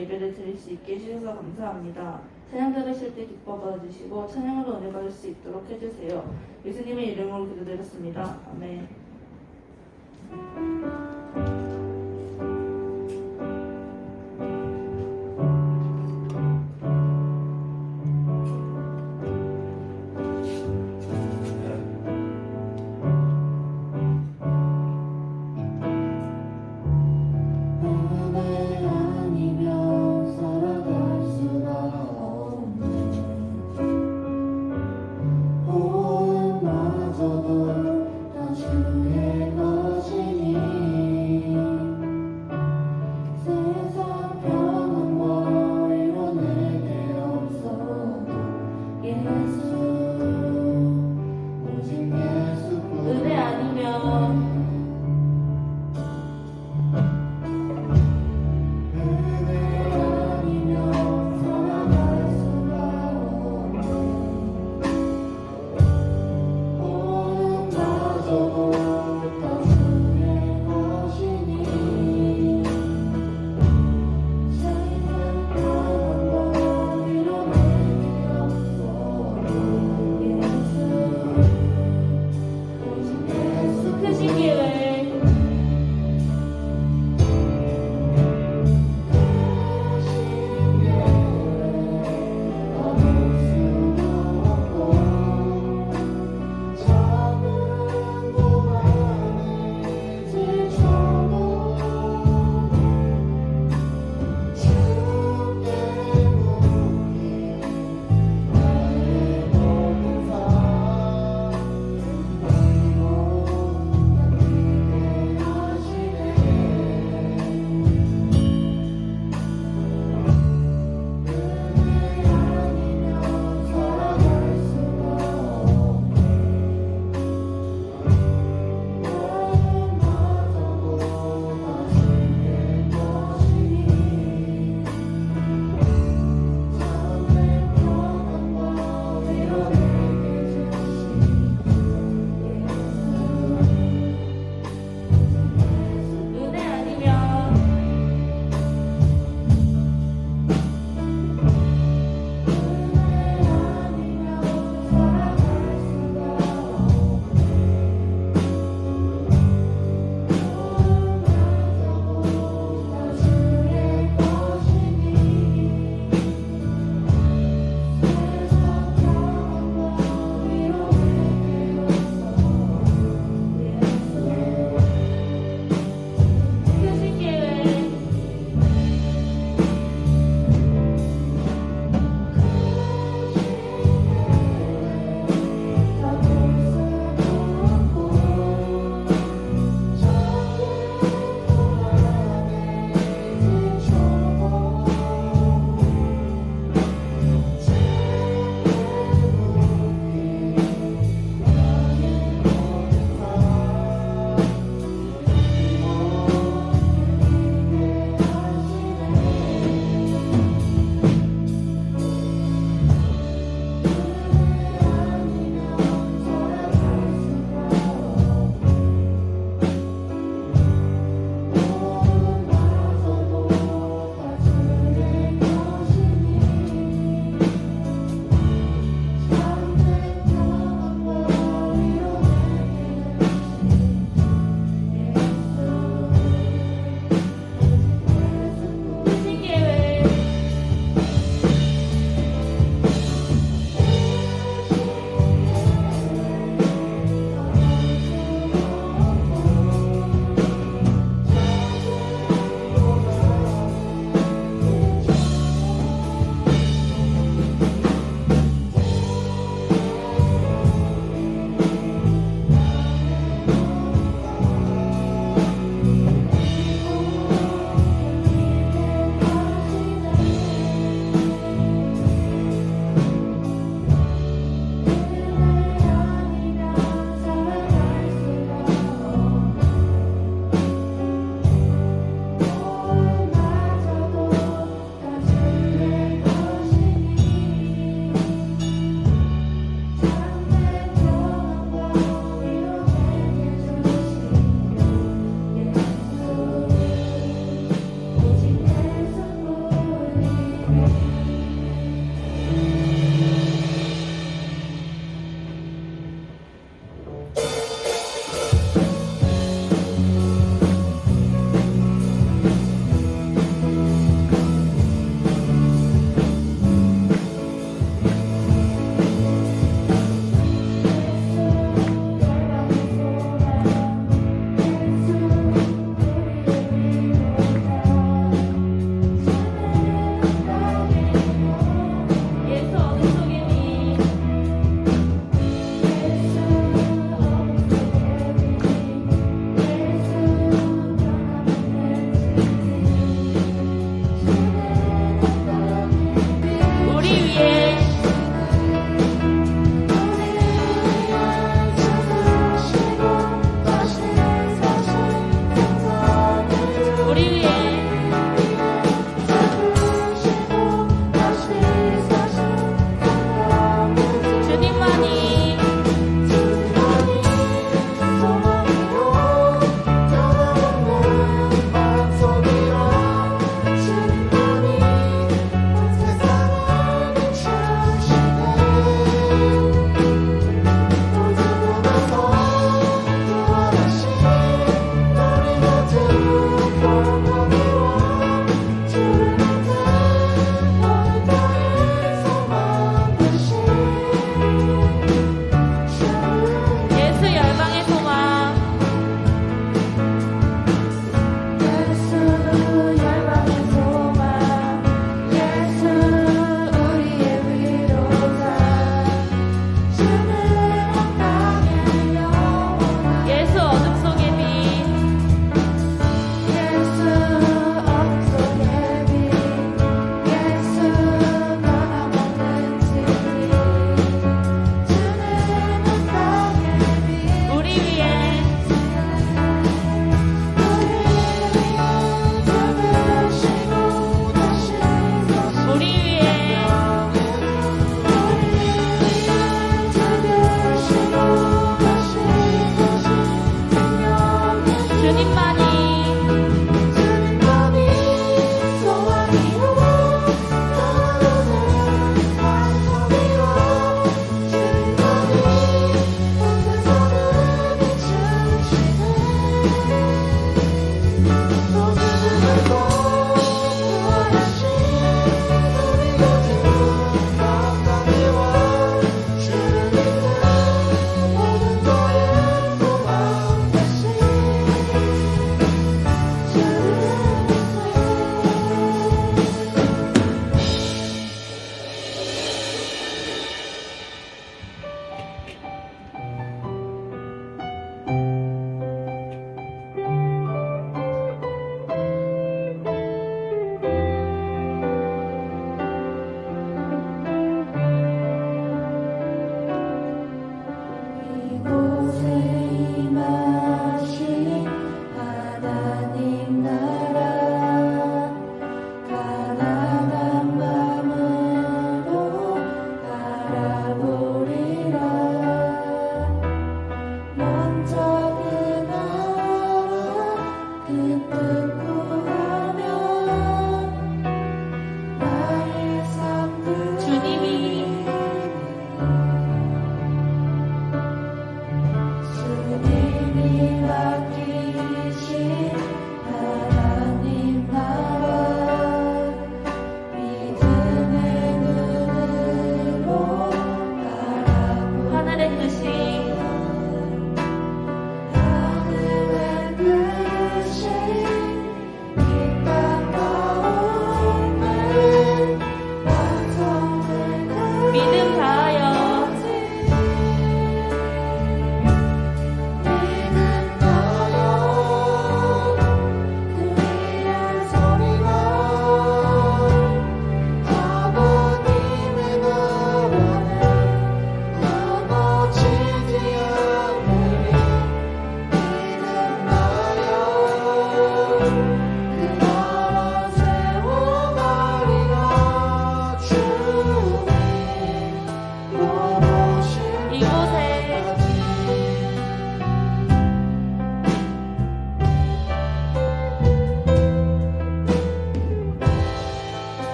예배를 드릴 수 있게 해주셔서 감사합니다. 찬양 들으실 때 기뻐 받아주시고 찬양으로 은혜 받을 수 있도록 해주세요. 예수님의 이름으로 기도드렸습니다. 아멘. 마저도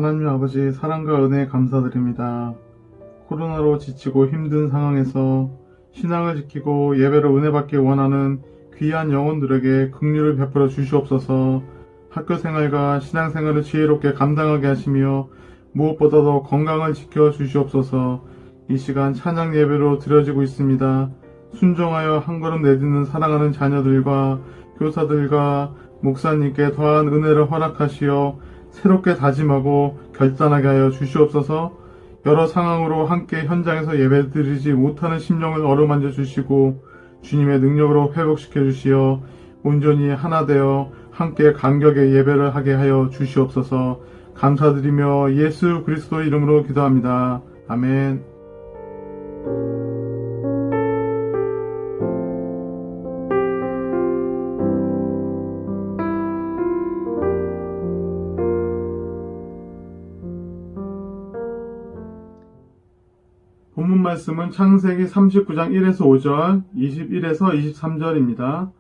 하나님 아버지 사랑과 은혜에 감사드립니다. 코로나로 지치고 힘든 상황에서 신앙을 지키고 예배로 은혜 받기 원하는 귀한 영혼들에게 긍휼을 베풀어 주시옵소서. 학교 생활과 신앙 생활을 지혜롭게 감당하게 하시며 무엇보다도 건강을 지켜 주시옵소서. 이 시간 찬양 예배로 드려지고 있습니다. 순종하여 한 걸음 내딛는 사랑하는 자녀들과 교사들과 목사님께 더한 은혜를 허락하시어 새롭게 다짐하고 결단하게 하여 주시옵소서. 여러 상황으로 함께 현장에서 예배드리지 못하는 심령을 어루만져 주시고 주님의 능력으로 회복시켜 주시어 온전히 하나 되어 함께 감격의 예배를 하게 하여 주시옵소서. 감사드리며 예수 그리스도 이름으로 기도합니다. 아멘. 본문 말씀은 창세기 39장 1에서 5절, 21에서 23절입니다.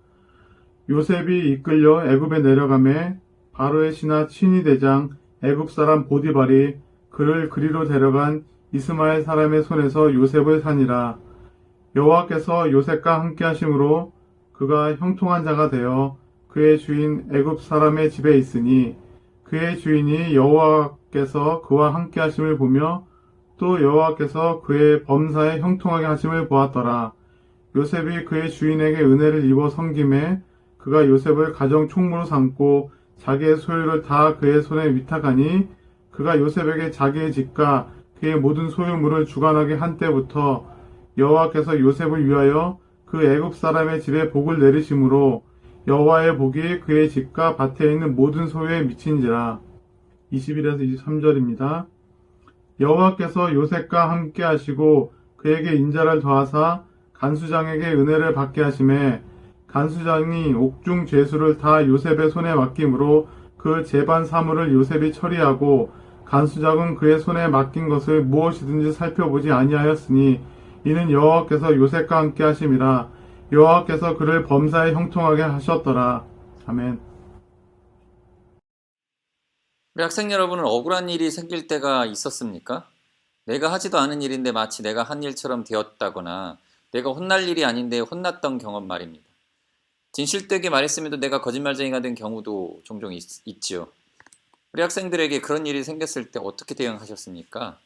요셉이 이끌려 애굽에 내려가매 바로의 신하 친위 대장 애굽 사람 보디발이 그를 그리로 데려간 이스마엘 사람의 손에서 요셉을 산이라. 여호와께서 요셉과 함께 하심으로 그가 형통한 자가 되어 그의 주인 애굽 사람의 집에 있으니 그의 주인이 여호와께서 그와 함께 하심을 보며 또 여호와께서 그의 범사에 형통하게 하심을 보았더라. 요셉이 그의 주인에게 은혜를 입어 섬김에 그가 요셉을 가정 총무로 삼고 자기의 소유를 다 그의 손에 위탁하니 그가 요셉에게 자기의 집과 그의 모든 소유물을 주관하게 한 때부터 여호와께서 요셉을 위하여 그 애굽 사람의 집에 복을 내리심으로 여호와의 복이 그의 집과 밭에 있는 모든 소유에 미친지라. 21에서 23절입니다. 여호와께서 요셉과 함께 하시고 그에게 인자를 더하사 간수장에게 은혜를 받게 하심에 간수장이 옥중 죄수를 다 요셉의 손에 맡김으로 그 재반 사물을 요셉이 처리하고 간수장은 그의 손에 맡긴 것을 무엇이든지 살펴보지 아니하였으니 이는 여호와께서 요셉과 함께 하심이라. 여호와께서 그를 범사에 형통하게 하셨더라. 아멘. 우리 학생 여러분은 억울한 일이 생길 때가 있었습니까? 내가 하지도 않은 일인데 마치 내가 한 일처럼 되었다거나 내가 혼날 일이 아닌데 혼났던 경험 말입니다. 진실되게 말했음에도 내가 거짓말쟁이가 된 경우도 종종 있지요. 우리 학생들에게 그런 일이 생겼을 때 어떻게 대응하셨습니까?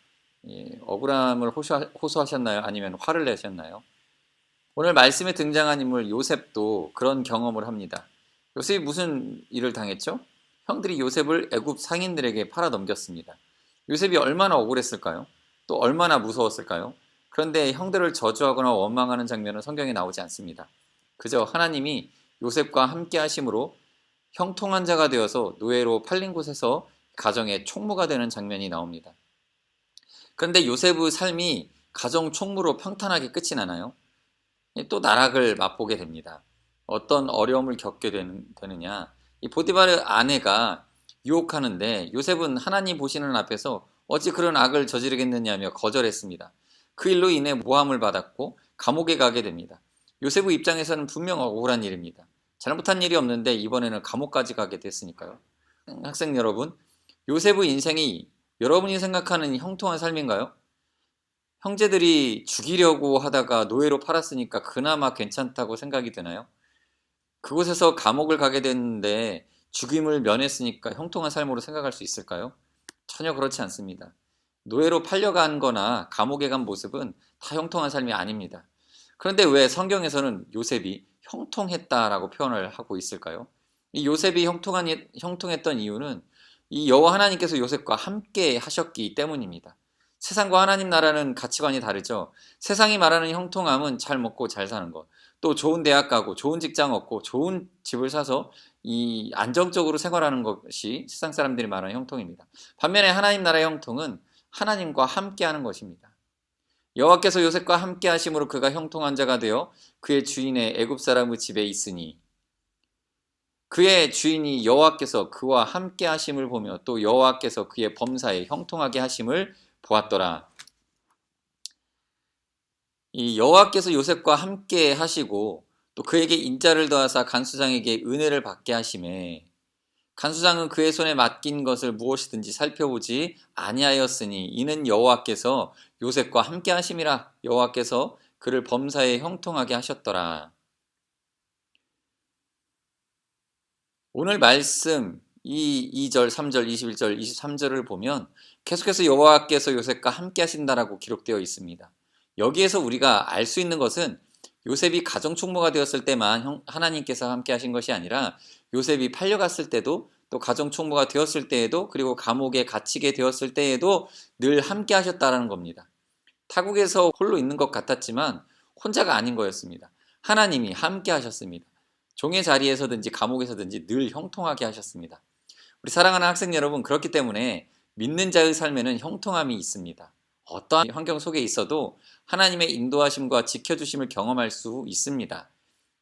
억울함을 호소하셨나요? 아니면 화를 내셨나요? 오늘 말씀에 등장한 인물 요셉도 그런 경험을 합니다. 요셉이 무슨 일을 당했죠? 형들이 요셉을 애굽 상인들에게 팔아 넘겼습니다. 요셉이 얼마나 억울했을까요? 또 얼마나 무서웠을까요? 그런데 형들을 저주하거나 원망하는 장면은 성경에 나오지 않습니다. 그저 하나님이 요셉과 함께 하심으로 형통한 자가 되어서 노예로 팔린 곳에서 가정의 총무가 되는 장면이 나옵니다. 그런데 요셉의 삶이 가정 총무로 평탄하게 끝이 나나요? 또 나락을 맛보게 됩니다. 어떤 어려움을 겪게 되느냐? 이 보디발의 아내가 유혹하는데 요셉은 하나님 보시는 앞에서 어찌 그런 악을 저지르겠느냐며 거절했습니다. 그 일로 인해 모함을 받았고 감옥에 가게 됩니다. 요셉의 입장에서는 분명 억울한 일입니다. 잘못한 일이 없는데 이번에는 감옥까지 가게 됐으니까요. 학생 여러분, 요셉의 인생이 여러분이 생각하는 형통한 삶인가요? 형제들이 죽이려고 하다가 노예로 팔았으니까 그나마 괜찮다고 생각이 드나요? 그곳에서 감옥을 가게 됐는데 죽임을 면했으니까 형통한 삶으로 생각할 수 있을까요? 전혀 그렇지 않습니다. 노예로 팔려간 거나 감옥에 간 모습은 다 형통한 삶이 아닙니다. 그런데 왜 성경에서는 요셉이 형통했다라고 표현을 하고 있을까요? 이 요셉이 형통했던 이유는 이 여호와 하나님께서 요셉과 함께 하셨기 때문입니다. 세상과 하나님 나라는 가치관이 다르죠. 세상이 말하는 형통함은 잘 먹고 잘 사는 것, 또 좋은 대학 가고 좋은 직장 얻고 좋은 집을 사서 이 안정적으로 생활하는 것이 세상 사람들이 말하는 형통입니다. 반면에 하나님 나라의 형통은 하나님과 함께하는 것입니다. 여호와께서 요셉과 함께 하심으로 그가 형통한 자가 되어 그의 주인의 애굽 사람의 집에 있으니 그의 주인이 여호와께서 그와 함께 하심을 보며 또 여호와께서 그의 범사에 형통하게 하심을 보았더라. 이 여호와께서 요셉과 함께 하시고 또 그에게 인자를 더하사 간수장에게 은혜를 받게 하심에 간수장은 그의 손에 맡긴 것을 무엇이든지 살펴보지 아니하였으니 이는 여호와께서 요셉과 함께 하심이라. 여호와께서 그를 범사에 형통하게 하셨더라. 오늘 말씀 이 2절, 3절, 21절, 23절을 보면 계속해서 여호와께서 요셉과 함께 하신다라고 기록되어 있습니다. 여기에서 우리가 알 수 있는 것은 요셉이 가정총무가 되었을 때만 하나님께서 함께 하신 것이 아니라 요셉이 팔려갔을 때도, 또 가정총무가 되었을 때에도, 그리고 감옥에 갇히게 되었을 때에도 늘 함께 하셨다라는 겁니다. 타국에서 홀로 있는 것 같았지만 혼자가 아닌 거였습니다. 하나님이 함께 하셨습니다. 종의 자리에서든지 감옥에서든지 늘 형통하게 하셨습니다. 우리 사랑하는 학생 여러분, 그렇기 때문에 믿는 자의 삶에는 형통함이 있습니다. 어떠한 환경 속에 있어도 하나님의 인도하심과 지켜주심을 경험할 수 있습니다.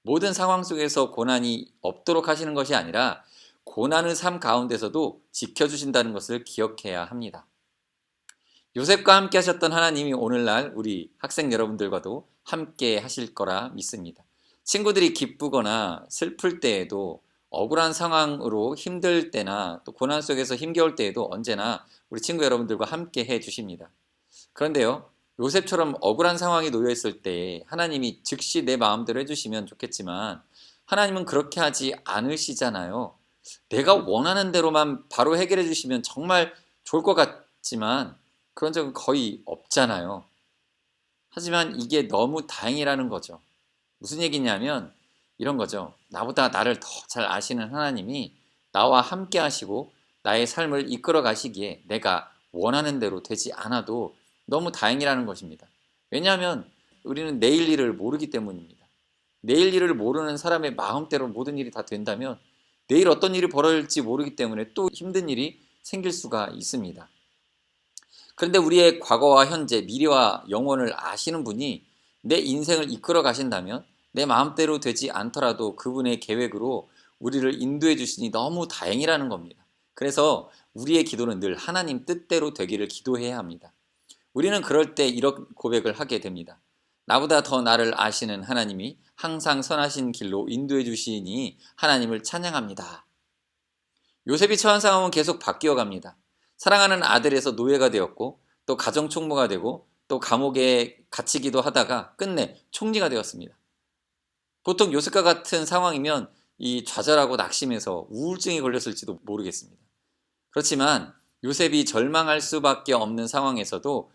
모든 상황 속에서 고난이 없도록 하시는 것이 아니라 고난의 삶 가운데서도 지켜주신다는 것을 기억해야 합니다. 요셉과 함께 하셨던 하나님이 오늘날 우리 학생 여러분들과도 함께 하실 거라 믿습니다. 친구들이 기쁘거나 슬플 때에도, 억울한 상황으로 힘들 때나 또 고난 속에서 힘겨울 때에도 언제나 우리 친구 여러분들과 함께 해 주십니다. 그런데요, 요셉처럼 억울한 상황이 놓여 있을 때 하나님이 즉시 내 마음대로 해주시면 좋겠지만 하나님은 그렇게 하지 않으시잖아요. 내가 원하는 대로만 바로 해결해 주시면 정말 좋을 것 같지만 그런 적은 거의 없잖아요. 하지만 이게 너무 다행이라는 거죠. 무슨 얘기냐면 이런 거죠. 나보다 나를 더 잘 아시는 하나님이 나와 함께 하시고 나의 삶을 이끌어 가시기에 내가 원하는 대로 되지 않아도 너무 다행이라는 것입니다. 왜냐하면 우리는 내일 일을 모르기 때문입니다. 내일 일을 모르는 사람의 마음대로 모든 일이 다 된다면 내일 어떤 일이 벌어질지 모르기 때문에 또 힘든 일이 생길 수가 있습니다. 그런데 우리의 과거와 현재, 미래와 영원을 아시는 분이 내 인생을 이끌어 가신다면 내 마음대로 되지 않더라도 그분의 계획으로 우리를 인도해 주시니 너무 다행이라는 겁니다. 그래서 우리의 기도는 늘 하나님 뜻대로 되기를 기도해야 합니다. 우리는 그럴 때 이런 고백을 하게 됩니다. 나보다 더 나를 아시는 하나님이 항상 선하신 길로 인도해 주시니 하나님을 찬양합니다. 요셉이 처한 상황은 계속 바뀌어 갑니다. 사랑하는 아들에서 노예가 되었고 또 가정총무가 되고 또 감옥에 갇히기도 하다가 끝내 총리가 되었습니다. 보통 요셉과 같은 상황이면 이 좌절하고 낙심해서 우울증이 걸렸을지도 모르겠습니다. 그렇지만 요셉이 절망할 수밖에 없는 상황에서도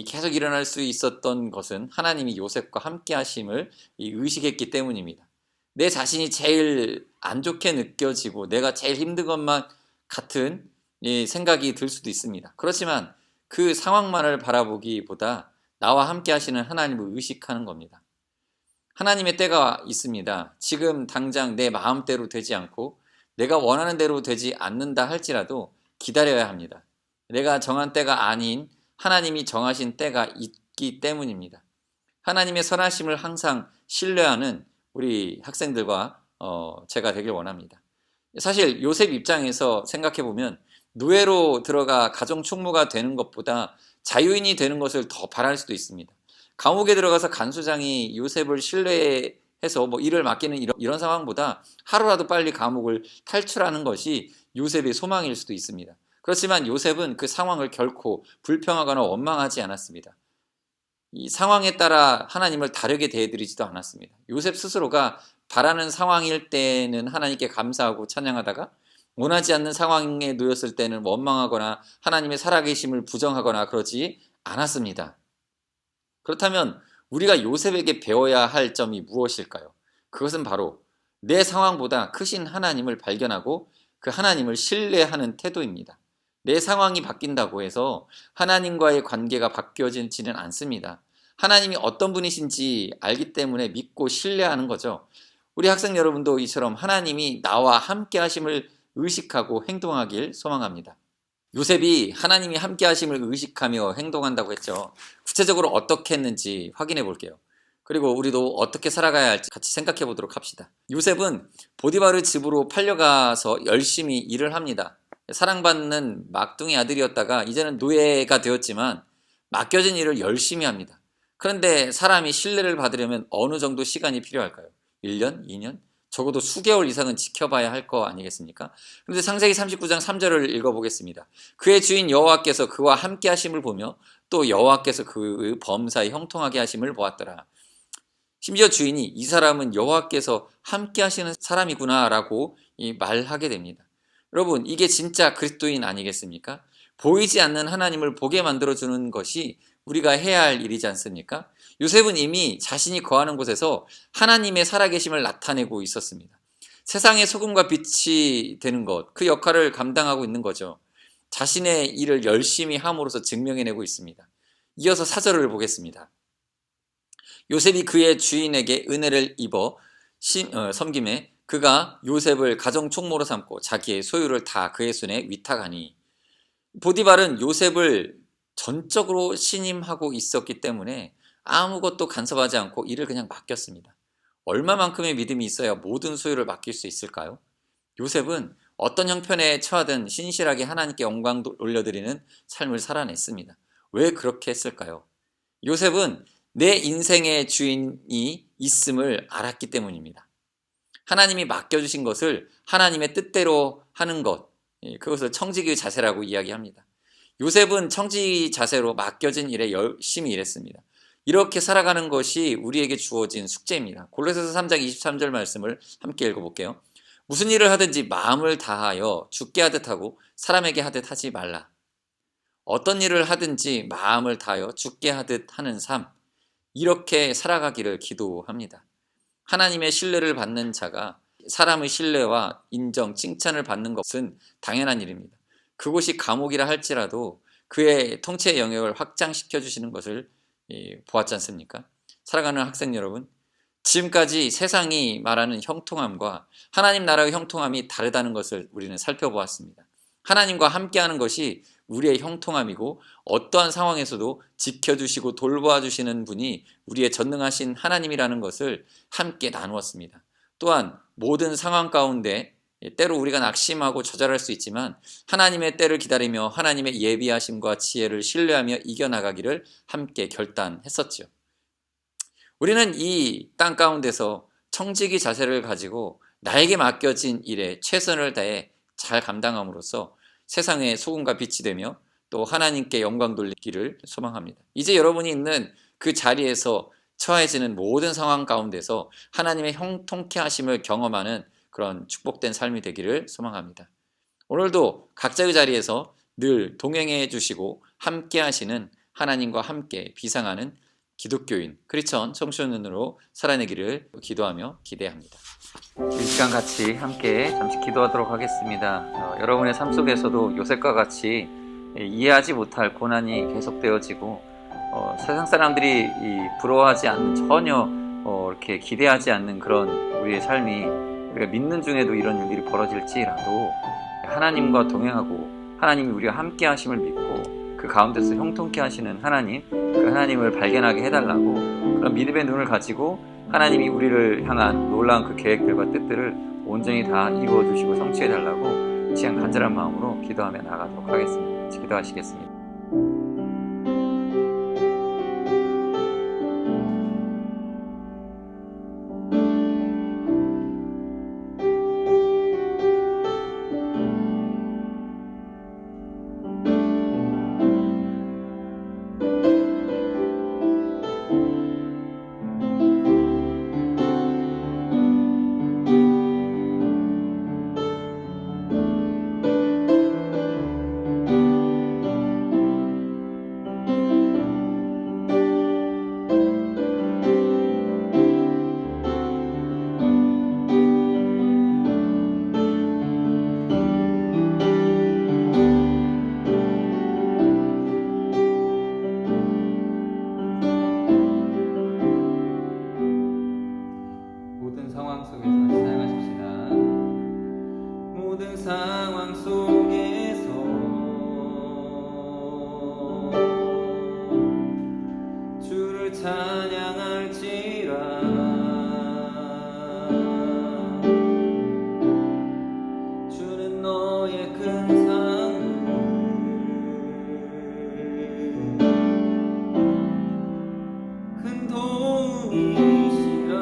계속 일어날 수 있었던 것은 하나님이 요셉과 함께 하심을 의식했기 때문입니다. 내 자신이 제일 안 좋게 느껴지고 내가 제일 힘든 것만 같은 생각이 들 수도 있습니다. 그렇지만 그 상황만을 바라보기보다 나와 함께 하시는 하나님을 의식하는 겁니다. 하나님의 때가 있습니다. 지금 당장 내 마음대로 되지 않고 내가 원하는 대로 되지 않는다 할지라도 기다려야 합니다. 내가 정한 때가 아닌 하나님이 정하신 때가 있기 때문입니다. 하나님의 선하심을 항상 신뢰하는 우리 학생들과 제가 되길 원합니다. 사실 요셉 입장에서 생각해보면 노예로 들어가 가정총무가 되는 것보다 자유인이 되는 것을 더 바랄 수도 있습니다. 감옥에 들어가서 간수장이 요셉을 신뢰해서 일을 맡기는 이런 상황보다 하루라도 빨리 감옥을 탈출하는 것이 요셉의 소망일 수도 있습니다. 그렇지만 요셉은 그 상황을 결코 불평하거나 원망하지 않았습니다. 이 상황에 따라 하나님을 다르게 대해드리지도 않았습니다. 요셉 스스로가 바라는 상황일 때는 하나님께 감사하고 찬양하다가 원하지 않는 상황에 놓였을 때는 원망하거나 하나님의 살아계심을 부정하거나 그러지 않았습니다. 그렇다면 우리가 요셉에게 배워야 할 점이 무엇일까요? 그것은 바로 내 상황보다 크신 하나님을 발견하고 그 하나님을 신뢰하는 태도입니다. 내 상황이 바뀐다고 해서 하나님과의 관계가 바뀌어지지는 않습니다. 하나님이 어떤 분이신지 알기 때문에 믿고 신뢰하는 거죠. 우리 학생 여러분도 이처럼 하나님이 나와 함께 하심을 의식하고 행동하길 소망합니다. 요셉이 하나님이 함께 하심을 의식하며 행동한다고 했죠. 구체적으로 어떻게 했는지 확인해 볼게요. 그리고 우리도 어떻게 살아가야 할지 같이 생각해 보도록 합시다. 요셉은 보디바르 집으로 팔려가서 열심히 일을 합니다. 사랑받는 막둥이 아들이었다가 이제는 노예가 되었지만 맡겨진 일을 열심히 합니다. 그런데 사람이 신뢰를 받으려면 어느 정도 시간이 필요할까요? 1년? 2년? 적어도 수개월 이상은 지켜봐야 할 거 아니겠습니까? 그런데 창세기 39장 3절을 읽어보겠습니다. 그의 주인 여호와께서 그와 함께 하심을 보며 또 여호와께서 그 범사에 형통하게 하심을 보았더라. 심지어 주인이 이 사람은 여호와께서 함께 하시는 사람이구나 라고 말하게 됩니다. 여러분, 이게 진짜 그리스도인 아니겠습니까? 보이지 않는 하나님을 보게 만들어주는 것이 우리가 해야 할 일이지 않습니까? 요셉은 이미 자신이 거하는 곳에서 하나님의 살아계심을 나타내고 있었습니다. 세상의 소금과 빛이 되는 것, 그 역할을 감당하고 있는 거죠. 자신의 일을 열심히 함으로써 증명해내고 있습니다. 이어서 4절을 보겠습니다. 요셉이 그의 주인에게 은혜를 입어 섬김에 그가 요셉을 가정 총무로 삼고 자기의 소유를 다 그의 손에 위탁하니, 보디발은 요셉을 전적으로 신임하고 있었기 때문에 아무것도 간섭하지 않고 일을 그냥 맡겼습니다. 얼마만큼의 믿음이 있어야 모든 소유를 맡길 수 있을까요? 요셉은 어떤 형편에 처하든 신실하게 하나님께 영광 올려드리는 삶을 살아냈습니다. 왜 그렇게 했을까요? 요셉은 내 인생의 주인이 있음을 알았기 때문입니다. 하나님이 맡겨주신 것을 하나님의 뜻대로 하는 것, 그것을 청지기의 자세라고 이야기합니다. 요셉은 청지기 자세로 맡겨진 일에 열심히 일했습니다. 이렇게 살아가는 것이 우리에게 주어진 숙제입니다. 골로새서 3장 23절 말씀을 함께 읽어볼게요. 무슨 일을 하든지 마음을 다하여 주께 하듯 하고 사람에게 하듯 하지 말라. 어떤 일을 하든지 마음을 다하여 주께 하듯 하는 삶, 이렇게 살아가기를 기도합니다. 하나님의 신뢰를 받는 자가 사람의 신뢰와 인정, 칭찬을 받는 것은 당연한 일입니다. 그곳이 감옥이라 할지라도 그의 통치의 영역을 확장시켜 주시는 것을 보았지 않습니까? 살아가는 학생 여러분, 지금까지 세상이 말하는 형통함과 하나님 나라의 형통함이 다르다는 것을 우리는 살펴보았습니다. 하나님과 함께하는 것이 우리의 형통함이고, 어떠한 상황에서도 지켜주시고 돌보아주시는 분이 우리의 전능하신 하나님이라는 것을 함께 나누었습니다. 또한 모든 상황 가운데 때로 우리가 낙심하고 좌절할 수 있지만 하나님의 때를 기다리며 하나님의 예비하심과 지혜를 신뢰하며 이겨나가기를 함께 결단했었죠. 우리는 이 땅 가운데서 청지기 자세를 가지고 나에게 맡겨진 일에 최선을 다해 잘 감당함으로써 세상의 소금과 빛이 되며 또 하나님께 영광 돌리기를 소망합니다. 이제 여러분이 있는 그 자리에서 처해지는 모든 상황 가운데서 하나님의 형통케 하심을 경험하는 그런 축복된 삶이 되기를 소망합니다. 오늘도 각자의 자리에서 늘 동행해 주시고 함께 하시는 하나님과 함께 비상하는 기독교인, 크리스천 청소년으로 살아내기를 기도하며 기대합니다. 이 시간 같이 함께 잠시 기도하도록 하겠습니다. 여러분의 삶 속에서도 요셉과 같이 이해하지 못할 고난이 계속되어지고 세상 사람들이 부러워하지 않는, 전혀 이렇게 기대하지 않는 그런 우리의 삶이, 우리가 믿는 중에도 이런 일들이 벌어질지라도 하나님과 동행하고 하나님이 우리와 함께 하심을 믿고 그 가운데서 형통케 하시는 하나님, 그 하나님을 발견하게 해달라고, 그런 믿음의 눈을 가지고 하나님이 우리를 향한 놀라운 그 계획들과 뜻들을 온전히 다 이루어주시고 성취해달라고 이 시간 간절한 마음으로 기도하며 나가도록 하겠습니다. 같이 기도하시겠습니다. 모든 상황 속에서 사용하십시다. 모든 상황 속에서 주를 찬양할지라. 주는 너의 큰 상을 큰 도움이시라.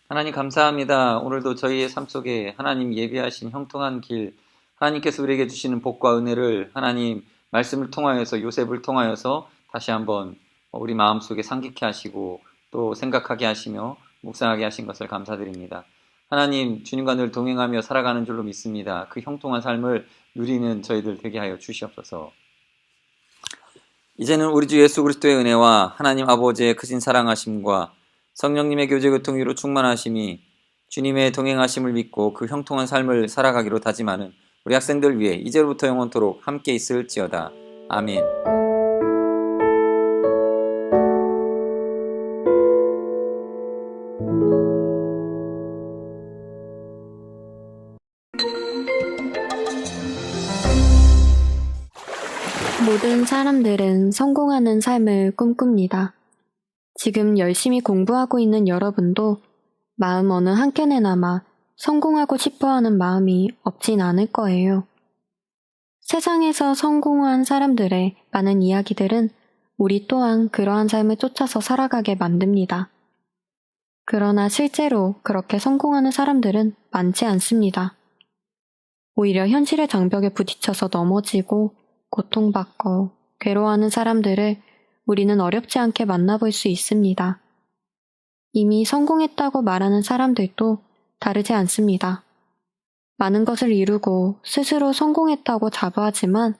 하나님 감사합니다. 오늘도 저희의 삶 속에 하나님 예비하신 형통한 길, 하나님께서 우리에게 주시는 복과 은혜를 하나님 말씀을 통하여서 요셉을 통하여서 다시 한번 우리 마음속에 상기케 하시고 또 생각하게 하시며 묵상하게 하신 것을 감사드립니다. 하나님 주님과 늘 동행하며 살아가는 줄로 믿습니다. 그 형통한 삶을 누리는 저희들 되게 하여 주시옵소서. 이제는 우리 주 예수 그리스도의 은혜와 하나님 아버지의 크신 사랑하심과 성령님의 교제 교통위로 충만하심이 주님의 동행하심을 믿고 그 형통한 삶을 살아가기로 다짐하는 우리 학생들 위해 이제로부터 영원토록 함께 있을지어다. 아멘. 모든 사람들은 성공하는 삶을 꿈꿉니다. 지금 열심히 공부하고 있는 여러분도 마음 어느 한켠에나마 성공하고 싶어하는 마음이 없진 않을 거예요. 세상에서 성공한 사람들의 많은 이야기들은 우리 또한 그러한 삶을 쫓아서 살아가게 만듭니다. 그러나 실제로 그렇게 성공하는 사람들은 많지 않습니다. 오히려 현실의 장벽에 부딪혀서 넘어지고 고통받고 괴로워하는 사람들을 우리는 어렵지 않게 만나볼 수 있습니다. 이미 성공했다고 말하는 사람들도 다르지 않습니다. 많은 것을 이루고 스스로 성공했다고 자부하지만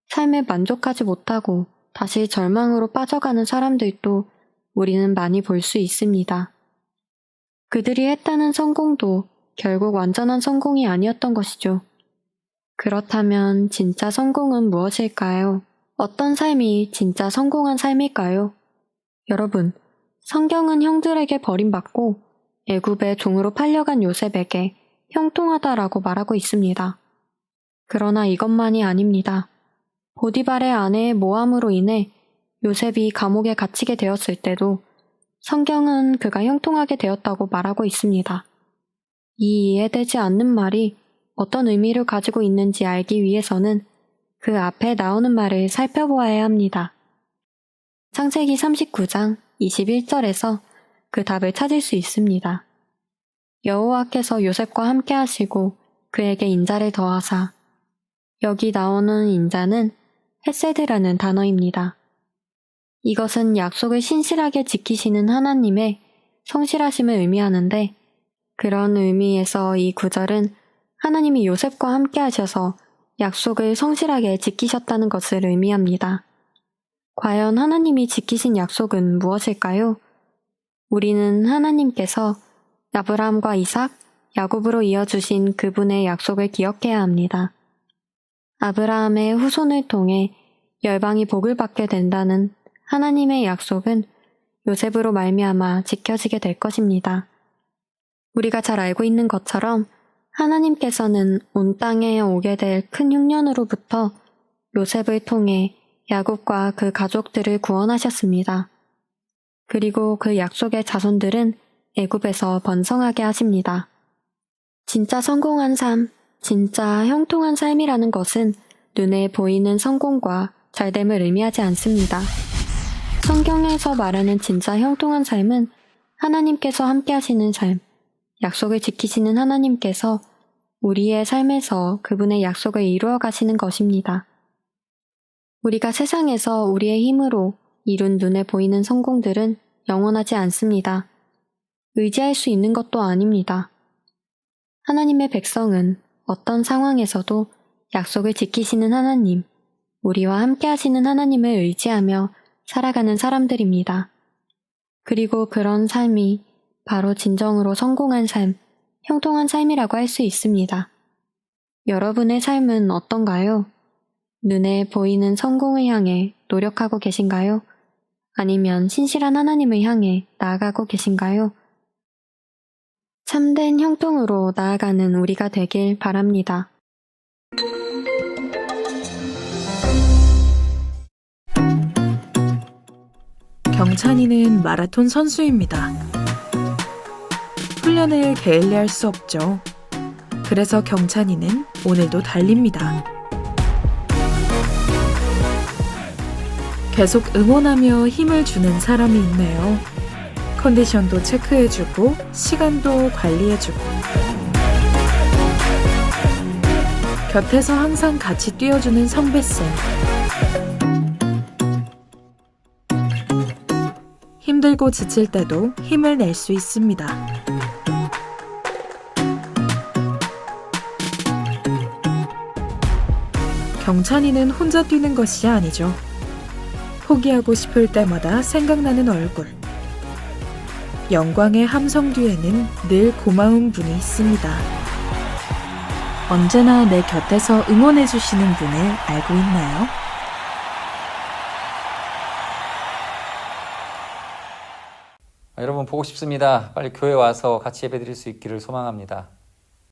삶에 만족하지 못하고 다시 절망으로 빠져가는 사람들도 우리는 많이 볼 수 있습니다. 그들이 했다는 성공도 결국 완전한 성공이 아니었던 것이죠. 그렇다면 진짜 성공은 무엇일까요? 어떤 삶이 진짜 성공한 삶일까요? 여러분, 성경은 형들에게 버림받고 애굽의 종으로 팔려간 요셉에게 형통하다라고 말하고 있습니다. 그러나 이것만이 아닙니다. 보디발의 아내의 모함으로 인해 요셉이 감옥에 갇히게 되었을 때도 성경은 그가 형통하게 되었다고 말하고 있습니다. 이 이해되지 않는 말이 어떤 의미를 가지고 있는지 알기 위해서는 그 앞에 나오는 말을 살펴보아야 합니다. 창세기 39장 21절에서 그 답을 찾을 수 있습니다. 여호와께서 요셉과 함께 하시고 그에게 인자를 더하사. 여기 나오는 인자는 헤세드라는 단어입니다. 이것은 약속을 신실하게 지키시는 하나님의 성실하심을 의미하는데, 그런 의미에서 이 구절은 하나님이 요셉과 함께 하셔서 약속을 성실하게 지키셨다는 것을 의미합니다. 과연 하나님이 지키신 약속은 무엇일까요? 우리는 하나님께서 아브라함과 이삭, 야곱으로 이어주신 그분의 약속을 기억해야 합니다. 아브라함의 후손을 통해 열방이 복을 받게 된다는 하나님의 약속은 요셉으로 말미암아 지켜지게 될 것입니다. 우리가 잘 알고 있는 것처럼 하나님께서는 온 땅에 오게 될 큰 흉년으로부터 요셉을 통해 야곱과 그 가족들을 구원하셨습니다. 그리고 그 약속의 자손들은 애굽에서 번성하게 하십니다. 진짜 성공한 삶, 진짜 형통한 삶이라는 것은 눈에 보이는 성공과 잘됨을 의미하지 않습니다. 성경에서 말하는 진짜 형통한 삶은 하나님께서 함께 하시는 삶, 약속을 지키시는 하나님께서 우리의 삶에서 그분의 약속을 이루어 가시는 것입니다. 우리가 세상에서 우리의 힘으로 이룬 눈에 보이는 성공들은 영원하지 않습니다. 의지할 수 있는 것도 아닙니다. 하나님의 백성은 어떤 상황에서도 약속을 지키시는 하나님, 우리와 함께 하시는 하나님을 의지하며 살아가는 사람들입니다. 그리고 그런 삶이 바로 진정으로 성공한 삶, 형통한 삶이라고 할 수 있습니다. 여러분의 삶은 어떤가요? 눈에 보이는 성공을 향해 노력하고 계신가요? 아니면 신실한 하나님을 향해 나아가고 계신가요? 참된 형통으로 나아가는 우리가 되길 바랍니다. 경찬이는 마라톤 선수입니다. 훈련을 게을리할 수 없죠. 그래서 경찬이는 오늘도 달립니다. 계속 응원하며 힘을 주는 사람이 있네요. 컨디션도 체크해주고 시간도 관리해주고 곁에서 항상 같이 뛰어주는 성배쌤. 힘들고 지칠 때도 힘을 낼 수 있습니다. 경찬이는 혼자 뛰는 것이 아니죠. 포기하고 싶을 때마다 생각나는 얼굴. 영광의 함성 뒤에는 늘 고마운 분이 있습니다. 언제나 내 곁에서 응원해주시는 분을 알고 있나요? 여러분 보고 싶습니다. 빨리 교회 와서 같이 예배드릴 수 있기를 소망합니다.